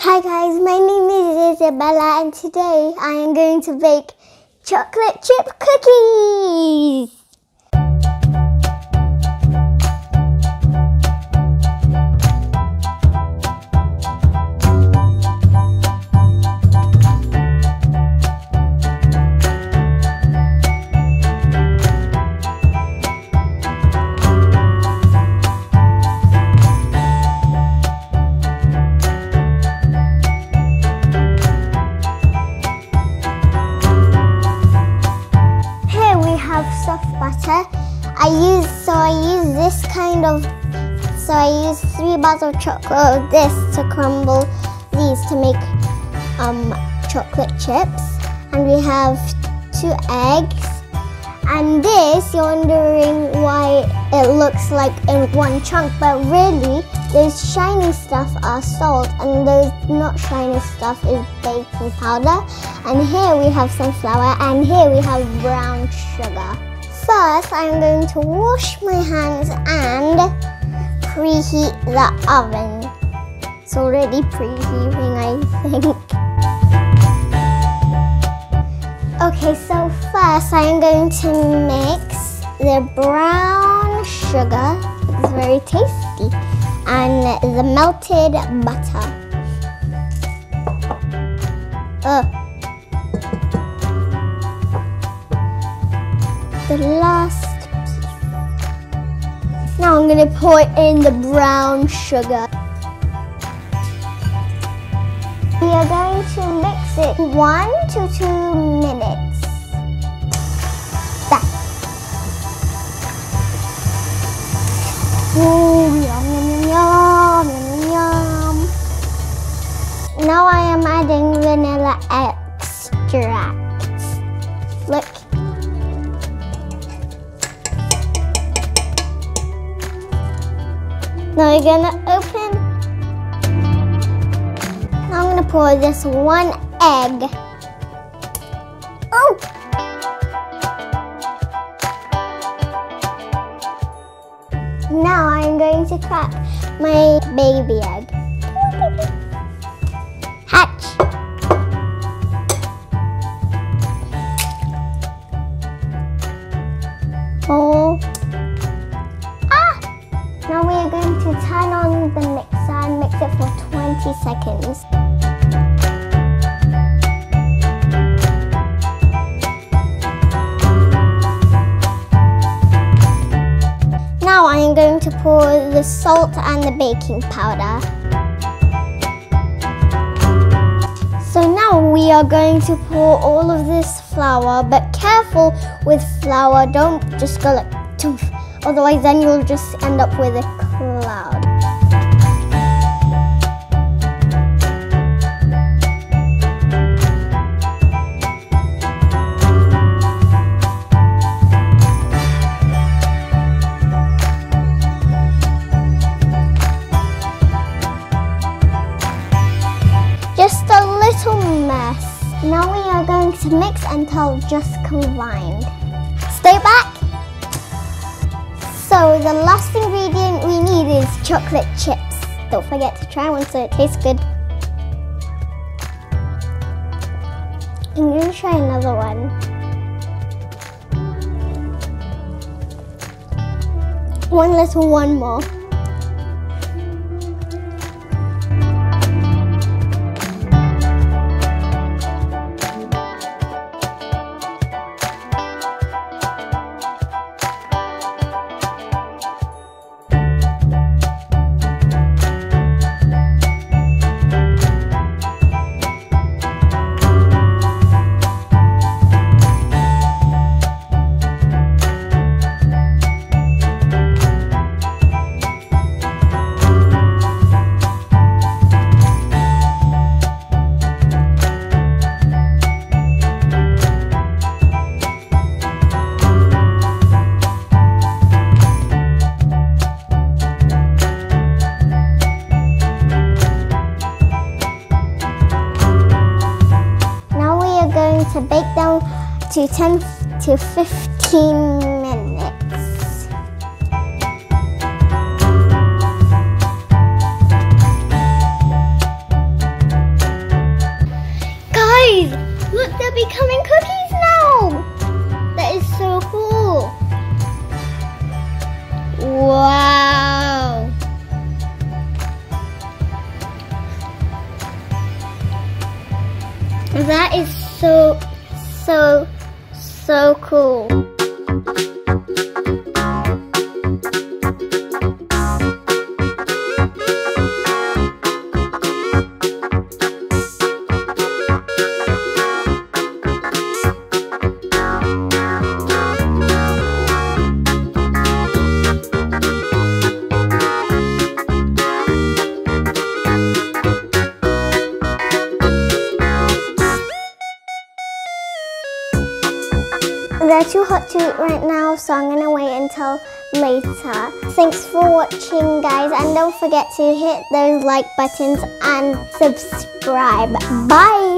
Hi guys, my name is Isabella and today I am going to bake chocolate chip cookies. Soft butter. I use 3 bars of chocolate of this to crumble these to make chocolate chips, and we have 2 eggs. And this, you're wondering why it looks like in one chunk, but really those shiny stuff are salt and those not shiny stuff is baking powder. And here we have some flour and here we have brown sugar. First, I'm going to wash my hands and preheat the oven. It's already preheating, I think. Okay, so first I'm going to mix the brown sugar, it's very tasty, and the melted butter. The last piece. Now I'm going to pour in the brown sugar. We are going to mix it 1 to 2 minutes. That. Oh, yum, yum, yum, yum, yum. Now I am adding vanilla extract. Look. Now we're gonna open. Now I'm gonna pour this 1 egg. Oh! Now I'm going to crack my baby egg. Hatch! Oh! Now we are going to turn on the mixer and mix it for 20 seconds. Now I am going to pour the salt and the baking powder. So now we are going to pour all of this flour, but careful with flour, don't just go like toof. Otherwise, then you'll just end up with a cloud. Just a little mess. Now we are going to mix until just combined. Stay back. So the last ingredient we need is chocolate chips. Don't forget to try one so it tastes good. I'm going to try another one. One more. To bake them to 10 to 15 minutes. That is so cool. They're too hot to eat right now, so I'm gonna wait until later. Thanks for watching, guys, and don't forget to hit those like buttons and subscribe. Bye!